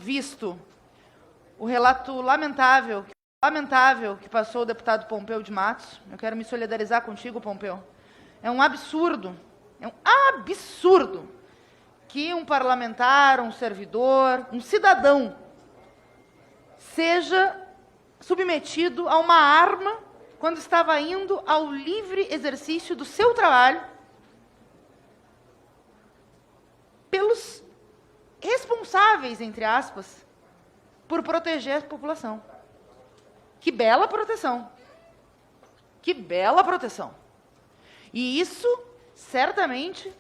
visto o relato lamentável que passou o deputado Pompeu de Matos. Eu quero me solidarizar contigo, Pompeu. É um absurdo que um parlamentar, um servidor, um cidadão seja submetido a uma arma quando estava indo ao livre exercício do seu trabalho pelos responsáveis, entre aspas, por proteger a população. Que bela proteção. Que bela proteção. E isso, certamente,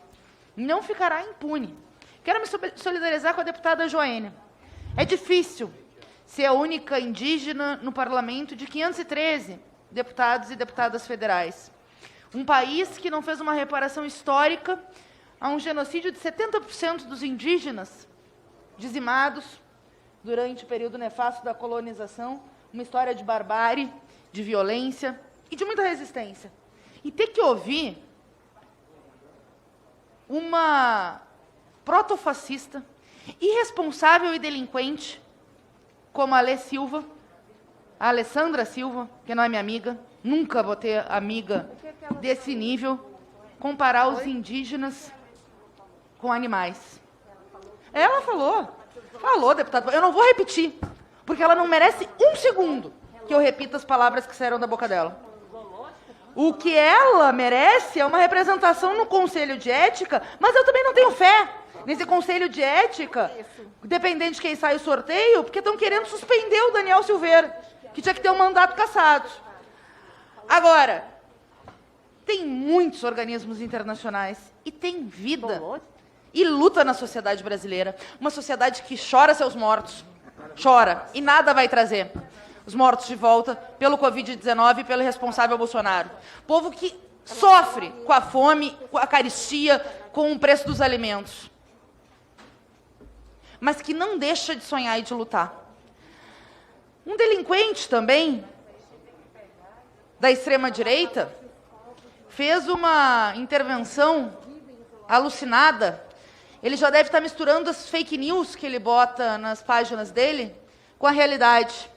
não ficará impune. Quero me solidarizar com a deputada Joênia. É difícil ser a única indígena no parlamento de 513 deputados e deputadas federais. Um país que não fez uma reparação histórica a um genocídio de 70% dos indígenas dizimados durante o período nefasto da colonização, uma história de barbárie, de violência e de muita resistência. E ter que ouvir uma protofascista, irresponsável e delinquente, como a Alessandra Silva, que não é minha amiga, nunca vou ter amiga desse nível, comparar os indígenas com animais. Ela falou, deputado. Eu não vou repetir, porque ela não merece um segundo que eu repita as palavras que saíram da boca dela. O que ela merece é uma representação no Conselho de Ética, mas eu também não tenho fé nesse Conselho de Ética, dependendo de quem sai o sorteio, porque estão querendo suspender o Daniel Silveira, que tinha que ter um mandato cassado. Agora, tem muitos organismos internacionais e tem vida e luta na sociedade brasileira. Uma sociedade que chora seus mortos, chora, e nada vai trazer os mortos de volta pelo Covid-19 e pelo responsável Bolsonaro. Povo que sofre com a fome, com a carestia, com o preço dos alimentos. Mas que não deixa de sonhar e de lutar. Um delinquente também, da extrema-direita, fez uma intervenção alucinada. Ele já deve estar misturando as fake news que ele bota nas páginas dele com a realidade,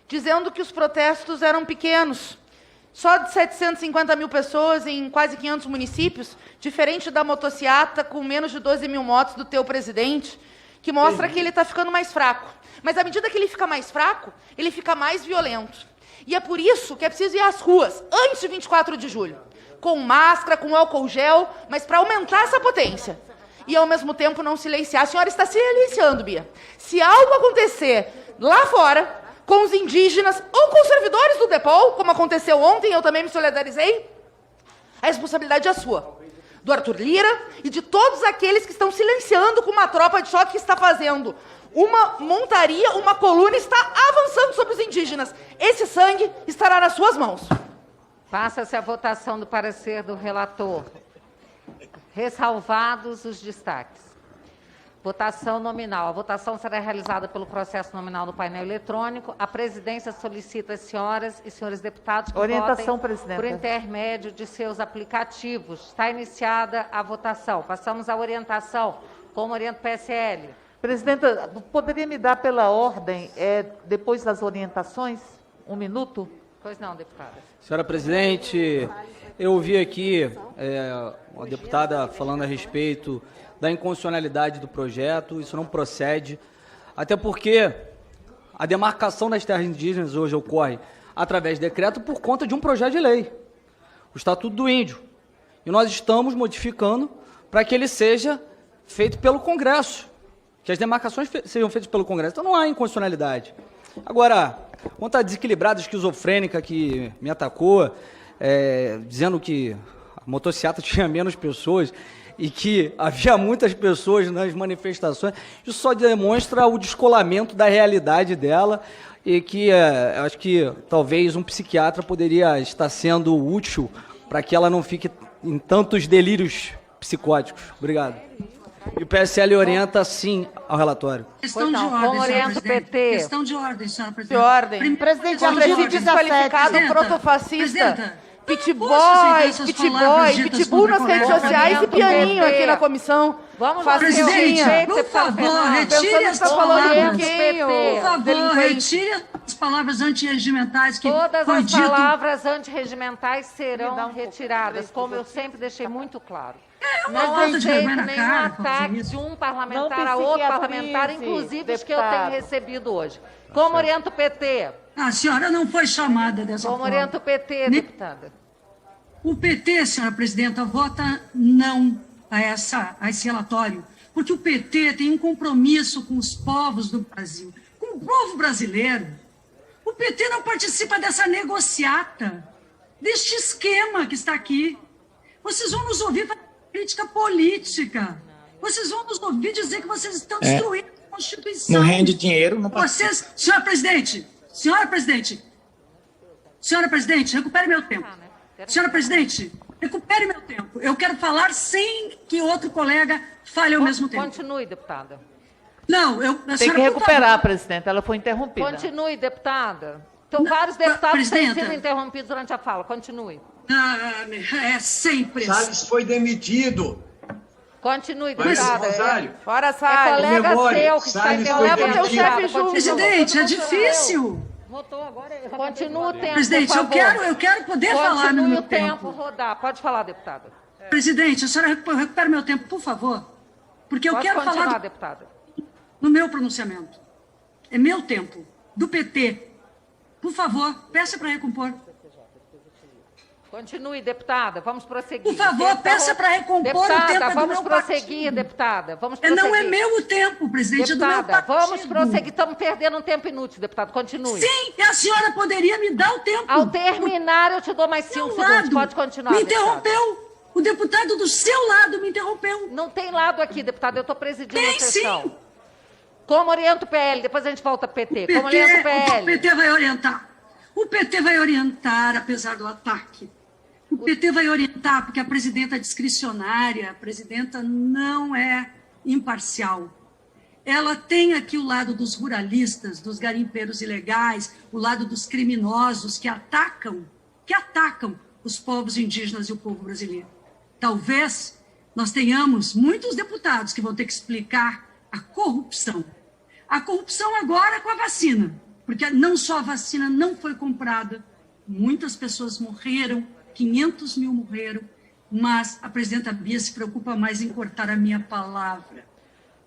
dizendo que os protestos eram pequenos, só de 750 mil pessoas em quase 500 municípios, diferente da motociata com menos de 12 mil motos do teu presidente, que mostra que ele está ficando mais fraco. Mas à medida que ele fica mais fraco, ele fica mais violento. E é por isso que é preciso ir às ruas, antes de 24 de julho, com máscara, com álcool gel, mas para aumentar essa potência. E, ao mesmo tempo, não silenciar. A senhora está silenciando, Bia. Se algo acontecer lá fora, com os indígenas ou com os servidores do DEPOL, como aconteceu ontem, eu também me solidarizei, a responsabilidade é sua, do Arthur Lira e de todos aqueles que estão silenciando com uma tropa de choque que está fazendo uma montaria, uma coluna, está avançando sobre os indígenas. Esse sangue estará nas suas mãos. Passa-se a votação do parecer do relator. Ressalvados os destaques. Votação nominal. A votação será realizada pelo processo nominal do painel eletrônico. A presidência solicita às senhoras e senhores deputados que Orientação, votem presidenta. por intermédio de seus aplicativos. Está iniciada a votação. Passamos à orientação. Como orienta o PSL? Presidenta, poderia me dar pela ordem, depois das orientações, 1 minuto? Pois não, deputada. Senhora presidente, eu ouvi aqui uma deputada falando a respeito da inconstitucionalidade do projeto. Isso não procede, até porque a demarcação das terras indígenas hoje ocorre através de decreto por conta de um projeto de lei, o Estatuto do Índio. E nós estamos modificando para que ele seja feito pelo Congresso, que as demarcações sejam feitas pelo Congresso. Então não há inconstitucionalidade. Agora, quanto à desequilibrada esquizofrênica que me atacou, dizendo que a motociata tinha menos pessoas e que havia muitas pessoas nas manifestações, isso só demonstra o descolamento da realidade dela e que acho que talvez um psiquiatra poderia estar sendo útil para que ela não fique em tantos delírios psicóticos. Obrigado. E o PSL orienta, sim, ao relatório. Questão de Como ordem, senhora orienta o presidente. PT? Questão de ordem, senhora De presidente. ordem. Presidente, Contra esse desqualificado Presidenta, protofascista presidenta, Pit posso aceitar essas Boy, palavras ditas pitbull contra nas redes colega. sociais e pianinho aqui na comissão. Vamos Faz Presidente, festinha. por favor, retire Pensando que as tá falando palavras. de quem, Por favor, delinquente? retire as palavras antirregimentais que Todas foi as dito. palavras antirregimentais Me dá serão um pouco de retiradas, direito como eu de- sempre deixei muito claro. uma Não falta de vergonha aceito na nenhum cara fazer ataque isso. de um Não parlamentar a outro psiquiatrize, parlamentar, inclusive os que eu tenho deputado. recebido hoje. Como orienta o PT? A senhora não foi chamada dessa Como forma. orienta o PT, Ne- deputada? O PT, senhora presidenta, vota não a esse relatório, porque o PT tem um compromisso com os povos do Brasil, com o povo brasileiro. O PT não participa dessa negociata, deste esquema que está aqui. Vocês vão nos ouvir fazer crítica política. Vocês vão nos ouvir dizer que vocês estão destruindo a Constituição. Não rende dinheiro, não participa. Vocês, senhora presidente, recupere meu tempo. Senhora presidente, recupere meu tempo. Eu quero falar sem que outro colega fale ao mesmo tempo. Continue, deputada. Não, a Tem senhora, que por recuperar, favor. presidente. Ela foi interrompida. Continue, deputada. Então, vários deputados têm presidenta. sido interrompidos durante a fala. Continue. É sempre assim. Salles foi demitido. Continue, Mas, deputada. Rosário, Fora É Salles. colega Memória, seu que está Salles foi interrompendo. Leva o teu demitido. chefe junto. Presidente, é difícil. Continua o tempo, Presidente, por favor. eu quero poder falar no Continue meu o tempo tempo. rodar. Pode falar, deputada. Presidente, a senhora recupere meu tempo, por favor. Porque eu Pode quero continuar, falar deputada. no meu pronunciamento. É meu tempo, do PT. Por favor, peça para recompor. Continue, deputada. Vamos prosseguir. Por favor, O tempo tá peça para recompor o tempo Deputada, é do vamos meu prosseguir, partido. deputada. Vamos prosseguir. Não é meu o tempo, presidente, é do meu Deputada, partido. vamos prosseguir. Estamos perdendo um tempo inútil, deputado. Continue. Sim, e a senhora poderia me dar o tempo. Ao terminar, eu te dou mais Do seu 5 segundos. lado, Pode continuar, me deputada. interrompeu. O deputado do seu lado me interrompeu. Não tem lado aqui, deputada. Eu estou presidindo Tem a sessão. sim. Como orienta o PL? Depois a gente volta ao PT. Como orienta o O PL? PT vai orientar. O PT vai orientar, apesar do ataque. O PT vai orientar porque a presidenta é discricionária, a presidenta não é imparcial. Ela tem aqui o lado dos ruralistas, dos garimpeiros ilegais, o lado dos criminosos que atacam os povos indígenas e o povo brasileiro. Talvez nós tenhamos muitos deputados que vão ter que explicar a corrupção. A corrupção agora com a vacina, porque não só a vacina não foi comprada, muitas pessoas morreram, 500 mil morreram, mas a presidenta Bia se preocupa mais em cortar a minha palavra.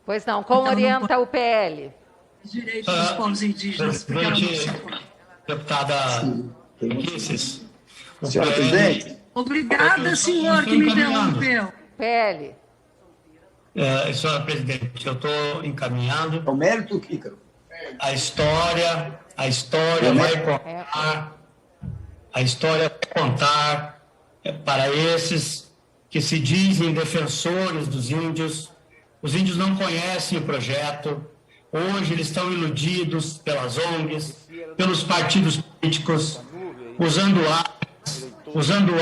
Pois não. Como Então, não orienta pode- o PL? Os direitos dos povos indígenas, porque ela não se importa. Deputada Ulisses. Senhora presidente, Obrigada, senhor, que me interrompeu. PL. Senhora presidente, eu estou encaminhando. é o mérito, Ícaro. A história vai contar para esses que se dizem defensores dos índios. Os índios não conhecem o projeto. Hoje eles estão iludidos pelas ONGs, pelos partidos políticos, usando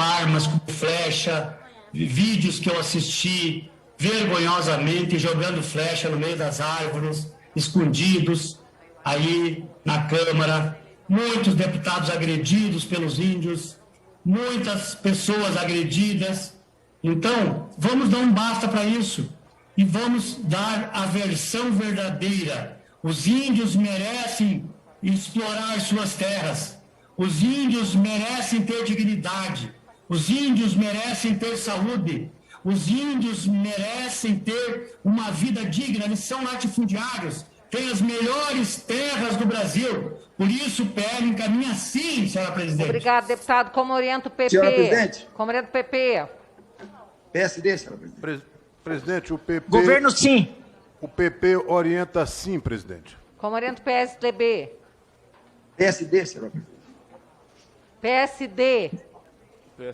armas como flecha, vídeos que eu assisti vergonhosamente jogando flecha no meio das árvores, escondidos aí na Câmara, muitos deputados agredidos pelos índios, muitas pessoas agredidas. Então, vamos dar um basta para isso e vamos dar a versão verdadeira. Os índios merecem explorar suas terras. Os índios merecem ter dignidade. Os índios merecem ter saúde. Os índios merecem ter uma vida digna. Eles são latifundiários. Têm as melhores terras do Brasil. Por isso, o PL encaminha sim, senhora presidente. Obrigado, deputado. Como orienta o PP? Senhora presidente. Como orienta o PP? PSD, senhora presidente. Presidente, o PP... Governo sim. O PP orienta sim, presidente. Como orienta o PSDB? PSD, senhora presidente. PSD?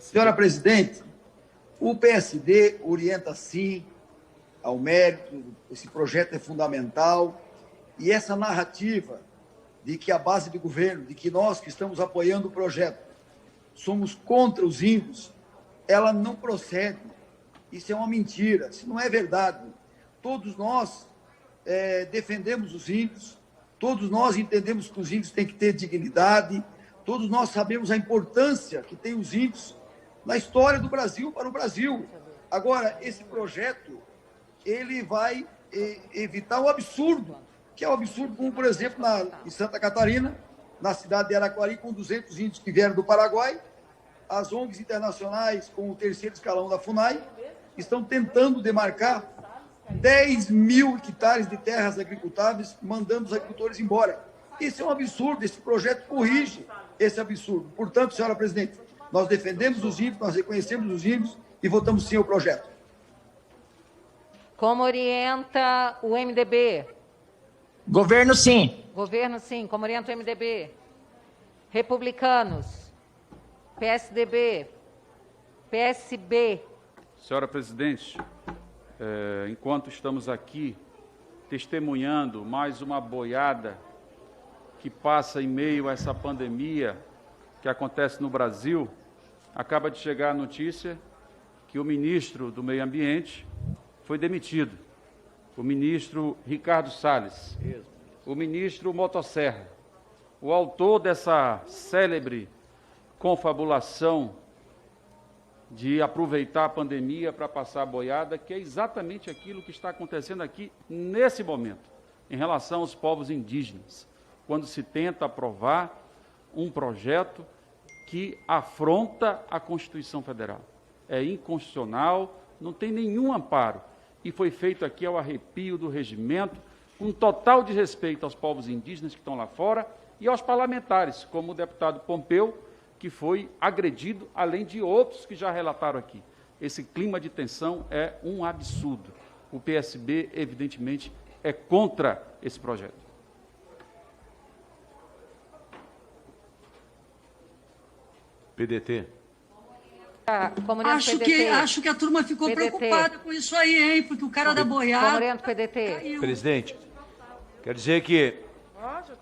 Senhora presidente, o PSD orienta sim ao mérito, esse projeto é fundamental, e essa narrativa de que a base de governo, de que nós que estamos apoiando o projeto, somos contra os índios, ela não procede. Isso é uma mentira, isso não é verdade. Todos nós defendemos os índios, todos nós entendemos que os índios têm que ter dignidade, Todos nós sabemos a importância que tem os índios na história do Brasil para o Brasil. Agora, esse projeto, ele vai evitar o absurdo, que é o absurdo como, por exemplo, em Santa Catarina, na cidade de Araquari, com 200 índios que vieram do Paraguai, as ONGs internacionais, com o terceiro escalão da FUNAI, estão tentando demarcar 10 mil hectares de terras agricultáveis, mandando os agricultores embora. Isso é um absurdo, esse projeto corrige esse absurdo. Portanto, senhora presidente, nós defendemos os índios, nós reconhecemos os índios e votamos sim ao projeto. Como orienta o MDB? Governo, sim. Governo, sim. Como orienta o MDB? Republicanos? PSDB? PSB? Senhora presidente, enquanto estamos aqui testemunhando mais uma boiada que passa em meio a essa pandemia que acontece no Brasil, acaba de chegar a notícia que o ministro do Meio Ambiente foi demitido. O ministro Ricardo Salles, o ministro Motosserra, o autor dessa célebre confabulação de aproveitar a pandemia para passar a boiada, que é exatamente aquilo que está acontecendo aqui nesse momento, em relação aos povos indígenas, quando se tenta aprovar um projeto que afronta a Constituição Federal. É inconstitucional, não tem nenhum amparo, e foi feito aqui ao arrepio do regimento, com total desrespeito aos povos indígenas que estão lá fora e aos parlamentares, como o deputado Pompeu, que foi agredido, além de outros que já relataram aqui. Esse clima de tensão é um absurdo. O PSB, evidentemente, é contra esse projeto. PDT. Acho que a turma ficou preocupada com isso aí, hein? Porque o cara da boiada... Como orienta o PDT? Caiu. Presidente, quer dizer que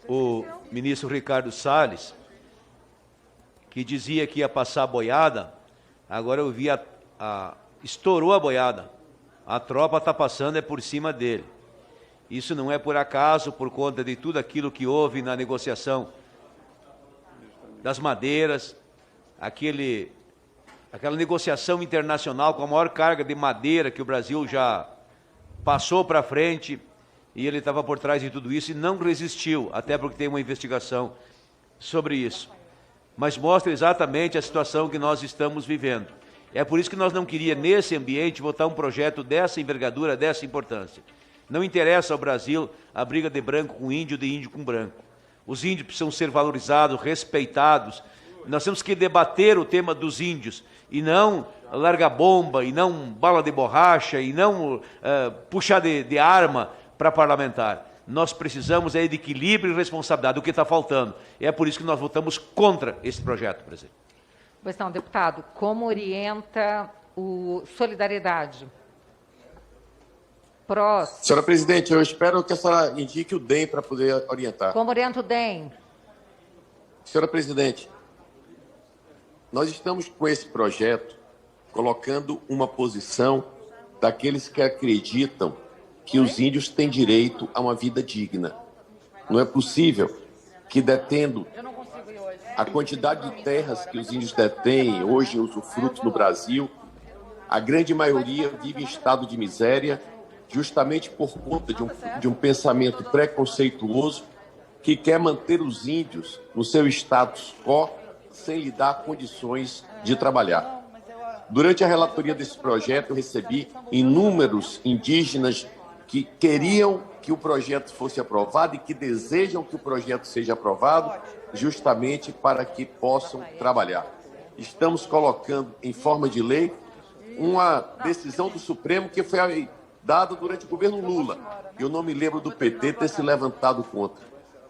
o ministro Ricardo Salles, que dizia que ia passar a boiada, agora eu vi estourou a boiada. A tropa está passando por cima dele. Isso não é por acaso, por conta de tudo aquilo que houve na negociação das madeiras, aquela negociação internacional com a maior carga de madeira que o Brasil já passou para frente, e ele estava por trás de tudo isso e não resistiu, até porque tem uma investigação sobre isso. Mas mostra exatamente a situação que nós estamos vivendo. É por isso que nós não queríamos, nesse ambiente, votar um projeto dessa envergadura, dessa importância. Não interessa ao Brasil a briga de branco com índio, de índio com branco. Os índios precisam ser valorizados, respeitados. Nós temos que debater o tema dos índios, e não largar bomba, e não bala de borracha, e não puxar de arma para parlamentar. Nós precisamos de equilíbrio e responsabilidade, o que está faltando. É por isso que nós votamos contra esse projeto, presidente. Pois não, deputado, como orienta o Solidariedade? Próximo. Senhora presidente, eu espero que a senhora indique o DEM para poder orientar. Como orienta o DEM? Senhora presidente, nós estamos com esse projeto colocando uma posição daqueles que acreditam que os índios têm direito a uma vida digna. Não é possível que, detendo a quantidade de terras que os índios detêm hoje em usufruto no Brasil, a grande maioria vive em estado de miséria, justamente por conta de um pensamento preconceituoso que quer manter os índios no seu status quo sem lhe dar condições de trabalhar. Durante a relatoria desse projeto, eu recebi inúmeros indígenas que queriam que o projeto fosse aprovado e que desejam que o projeto seja aprovado justamente para que possam trabalhar. Estamos colocando em forma de lei uma decisão do Supremo que foi dada durante o governo Lula. Eu não me lembro do PT ter se levantado contra.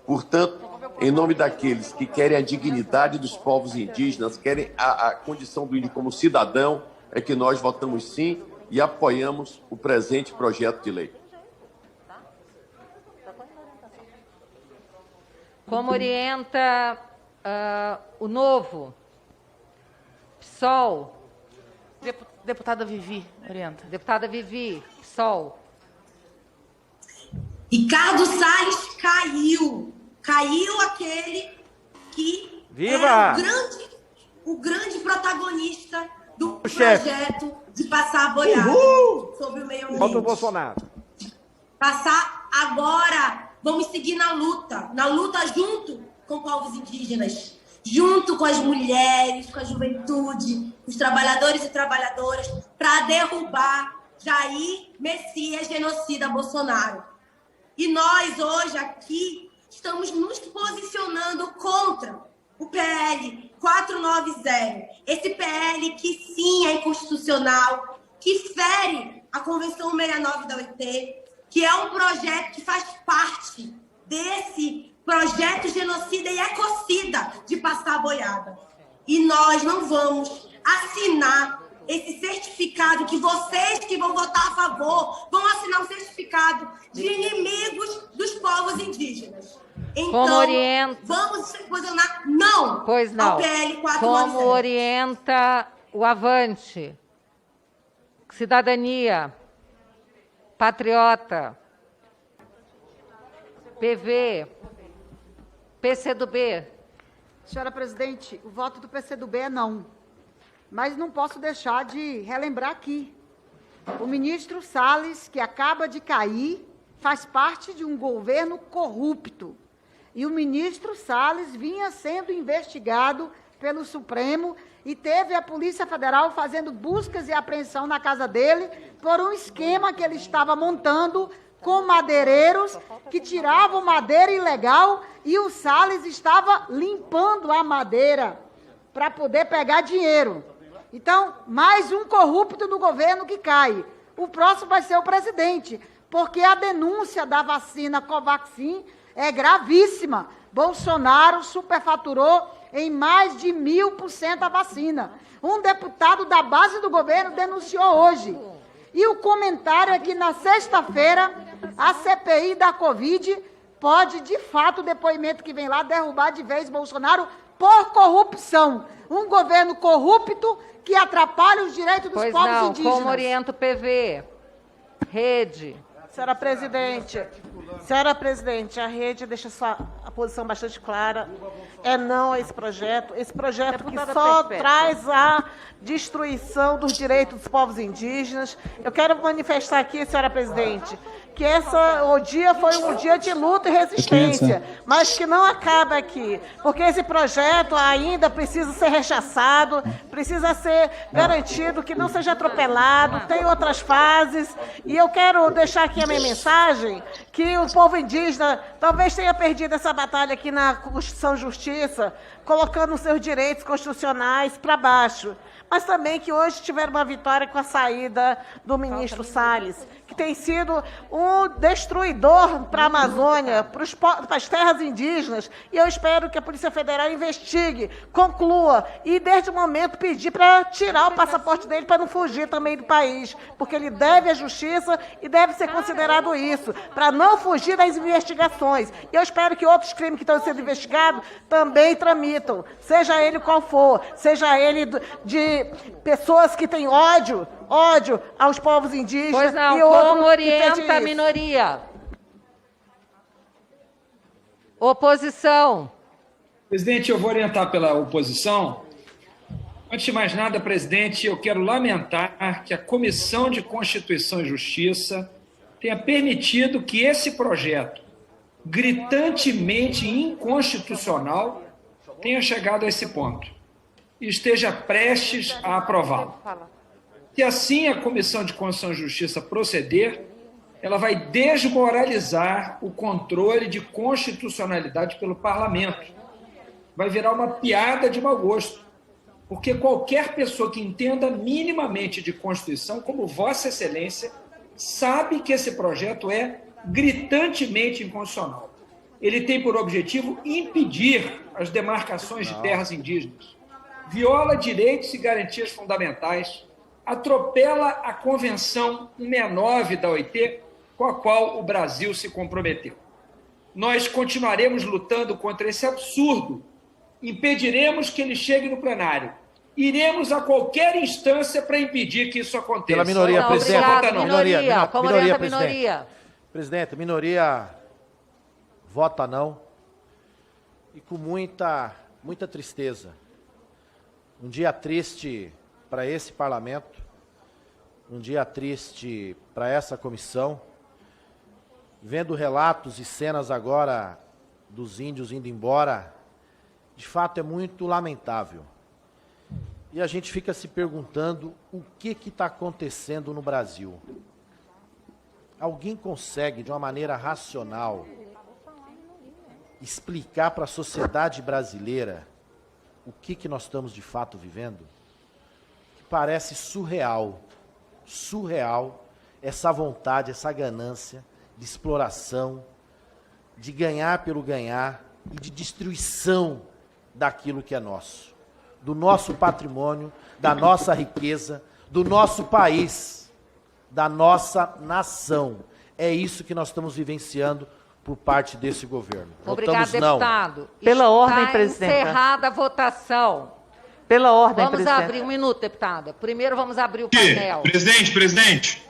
Portanto, em nome daqueles que querem a dignidade dos povos indígenas, querem a condição do índio como cidadão, é que nós votamos sim e apoiamos o presente projeto de lei. Como orienta o Novo? PSOL? Deputada Vivi, orienta. Deputada Vivi, PSOL. Ricardo Salles caiu. Caiu aquele que Viva! O grande protagonista do projeto de passar a boiada sobre o meio ambiente. Volta o Bolsonaro. Passar agora, vamos seguir na luta junto com povos indígenas, junto com as mulheres, com a juventude, os trabalhadores e trabalhadoras, para derrubar Jair Messias genocida Bolsonaro. E nós, hoje, aqui, estamos nos posicionando contra o PL 490. Esse PL que, sim, é inconstitucional, que fere a Convenção 69 da OIT, que é um projeto que faz parte desse projeto genocida e ecocida de passar a boiada. E nós não vamos assinar esse certificado que vocês que vão votar a favor vão assinar um certificado de inimigos dos povos indígenas. Então, vamos se posicionar não, ao PL 490. Como orienta o Avante, Cidadania, Patriota, PV, PCdoB. Senhora presidente, o voto do PCdoB é não. Mas não posso deixar de relembrar aqui. O ministro Salles, que acaba de cair, faz parte de um governo corrupto. E o ministro Salles vinha sendo investigado pelo Supremo e teve a Polícia Federal fazendo buscas e apreensão na casa dele por um esquema que ele estava montando com madeireiros que tiravam madeira ilegal e o Salles estava limpando a madeira para poder pegar dinheiro. Então, mais um corrupto do governo que cai. O próximo vai ser o presidente, porque a denúncia da vacina Covaxin é gravíssima. Bolsonaro superfaturou em mais de 1000% a vacina. Um deputado da base do governo denunciou hoje. E o comentário é que na sexta-feira a CPI da Covid pode, de fato, o depoimento que vem lá, derrubar de vez Bolsonaro por corrupção. Um governo corrupto que atrapalha os direitos dos povos indígenas. Como orienta o PV? Rede. Senhora presidente, a rede deixa a posição bastante clara. É não a esse projeto que só traz a destruição dos direitos dos povos indígenas. Eu quero manifestar aqui, senhora presidente, que o dia foi um dia de luta e resistência, mas que não acaba aqui, porque esse projeto ainda precisa ser rechaçado, precisa ser garantido que não seja atropelado, tem outras fases, e eu quero deixar aqui a minha mensagem, que o povo indígena talvez tenha perdido essa batalha aqui na Constituição e Justiça, colocando os seus direitos constitucionais para baixo, mas também que hoje tiveram uma vitória com a saída do ministro Salles, que tem sido um destruidor para a Amazônia, para as terras indígenas, e eu espero que a Polícia Federal investigue, conclua, e desde o momento pedir para tirar o passaporte dele para não fugir também do país, porque ele deve à justiça e deve ser considerado isso, para não fugir das investigações. E eu espero que outros crimes que estão sendo investigados também tramitam, seja ele qual for, seja ele de pessoas que têm ódio aos povos indígenas. Pois não, e outro como orienta a minoria? Oposição. Presidente, eu vou orientar pela oposição. Antes de mais nada, presidente, eu quero lamentar que a Comissão de Constituição e Justiça tenha permitido que esse projeto, gritantemente inconstitucional, tenha chegado a esse ponto e esteja prestes a aprová-lo. Se assim a Comissão de Constituição e Justiça proceder, ela vai desmoralizar o controle de constitucionalidade pelo Parlamento. Vai virar uma piada de mau gosto, porque qualquer pessoa que entenda minimamente de Constituição, como Vossa Excelência, sabe que esse projeto é gritantemente inconstitucional. Ele tem por objetivo impedir as demarcações de terras indígenas, viola direitos e garantias fundamentais, atropela a Convenção 69 da OIT, com a qual o Brasil se comprometeu. Nós continuaremos lutando contra esse absurdo, impediremos que ele chegue no plenário, iremos a qualquer instância para impedir que isso aconteça. Pela minoria, não, presidente. Obrigado, minoria. Como orienta a presidente. minoria? Presidente, minoria vota não. E com muita muita tristeza. Um dia triste para esse parlamento, um dia triste para essa comissão, vendo relatos e cenas agora dos índios indo embora, de fato é muito lamentável. E a gente fica se perguntando o que está acontecendo no Brasil. Alguém consegue, de uma maneira racional, explicar para a sociedade brasileira o que nós estamos de fato vivendo? Parece surreal, essa vontade, essa ganância de exploração, de ganhar pelo ganhar e de destruição daquilo que é nosso, do nosso patrimônio, da nossa riqueza, do nosso país, da nossa nação. É isso que nós estamos vivenciando por parte desse governo. Obrigado, deputado. Pela ordem, presidenta. Encerrada a votação. Pela ordem, vamos presidenta. Abrir um minuto, deputada. Primeiro vamos abrir o painel. Presidente.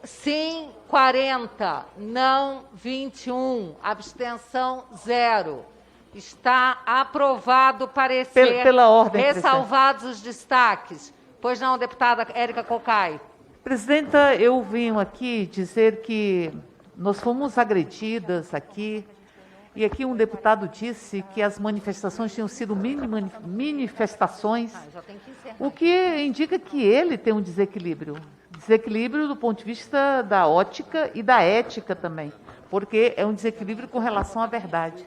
Sim, 40. Não, 21. Abstenção, 0. Está aprovado o parecer. Pela ordem, ressalvados os destaques. Pois não, deputada Érica Cocai. Presidenta, eu vim aqui dizer que nós fomos agredidas aqui, e aqui um deputado disse que as manifestações tinham sido manifestações, o que indica que ele tem um desequilíbrio do ponto de vista da ótica e da ética também, porque é um desequilíbrio com relação à verdade.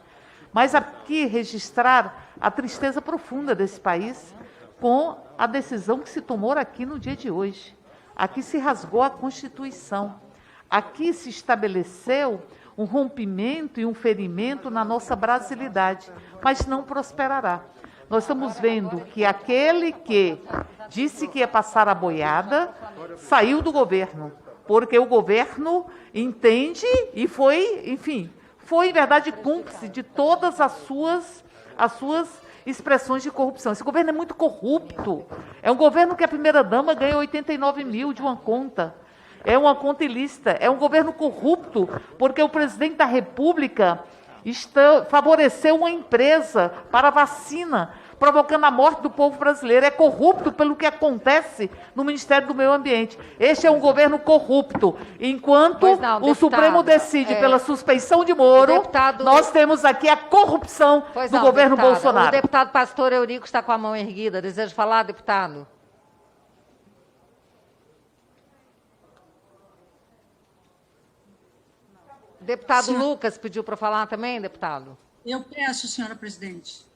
Mas aqui registrar a tristeza profunda desse país com a decisão que se tomou aqui no dia de hoje. Aqui se rasgou a Constituição. Aqui se estabeleceu um rompimento e um ferimento na nossa brasilidade, mas não prosperará. Nós estamos vendo que aquele que disse que ia passar a boiada saiu do governo, porque o governo entende e foi, enfim, foi em verdade cúmplice de todas as suas expressões de corrupção. Esse governo é muito corrupto. É um governo que a primeira-dama ganha 89 mil de uma conta. É uma conta ilícita. É um governo corrupto, porque o presidente da República favoreceu uma empresa para vacina, provocando a morte do povo brasileiro. É corrupto pelo que acontece no Ministério do Meio Ambiente. Este é um governo corrupto. Enquanto o Supremo decide pela suspeição de Moro, nós temos aqui a corrupção do governo Bolsonaro. O deputado Pastor Eurico está com a mão erguida. Deseja falar, deputado? Deputado Lucas pediu para falar também, deputado? Eu peço, senhora presidente.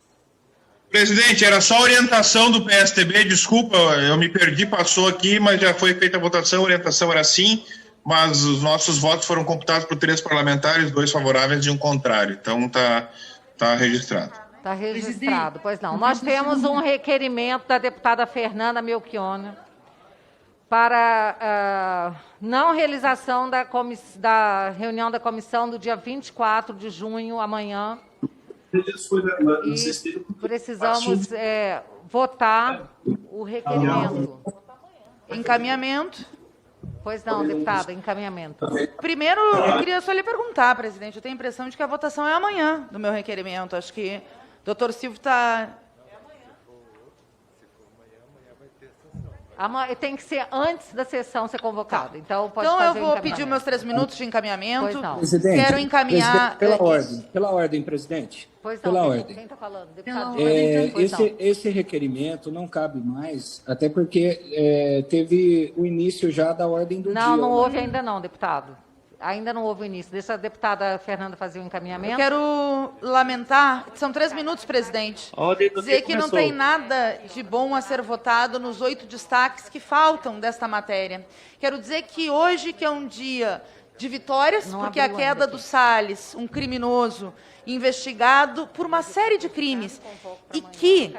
Presidente, era só orientação do PSDB, desculpa, eu me perdi, passou aqui, mas já foi feita a votação, a orientação era sim, mas os nossos votos foram computados por 3 parlamentares, 2 favoráveis e 1 contrário, então tá registrado. Está registrado, pois não. Nós temos um requerimento da deputada Fernanda Melchiona para não realização da reunião da comissão do dia 24 de junho, amanhã. E precisamos votar o requerimento. Encaminhamento. Pois não, deputada, encaminhamento. Primeiro, eu queria só lhe perguntar, presidente, eu tenho a impressão de que a votação é amanhã do meu requerimento. Acho que o doutor Silvio está... Tem que ser antes da sessão ser convocada. Então, pode então fazer eu vou pedir os meus 3 minutos de encaminhamento. Pois não. Presidente, quero encaminhar... pela ordem, presidente. Pois não, pela ordem. Quem está falando? Deputado Esse requerimento não cabe mais, até porque teve o início já da ordem do dia. Não houve ainda não, deputado. Ainda não houve o início. Deixa a deputada Fernanda fazer o encaminhamento. Eu quero lamentar, são 3 minutos, presidente, dizer que não tem nada de bom a ser votado nos 8 destaques que faltam desta matéria. Quero dizer que hoje, que é um dia de vitórias, porque a queda do Salles, um criminoso investigado por uma série de crimes, e que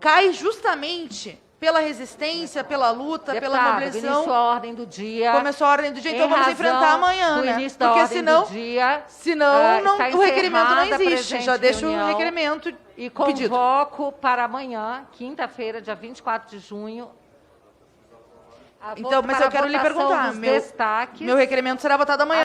cai justamente pela resistência, pela luta, pela mobilização. Começou a ordem do dia. Começou a ordem do dia, então vamos enfrentar amanhã, né? Porque senão o requerimento não existe. Já deixa o requerimento e convoco para amanhã, quinta-feira, dia 24 de junho. Então, mas eu quero lhe perguntar, meu requerimento será votado amanhã.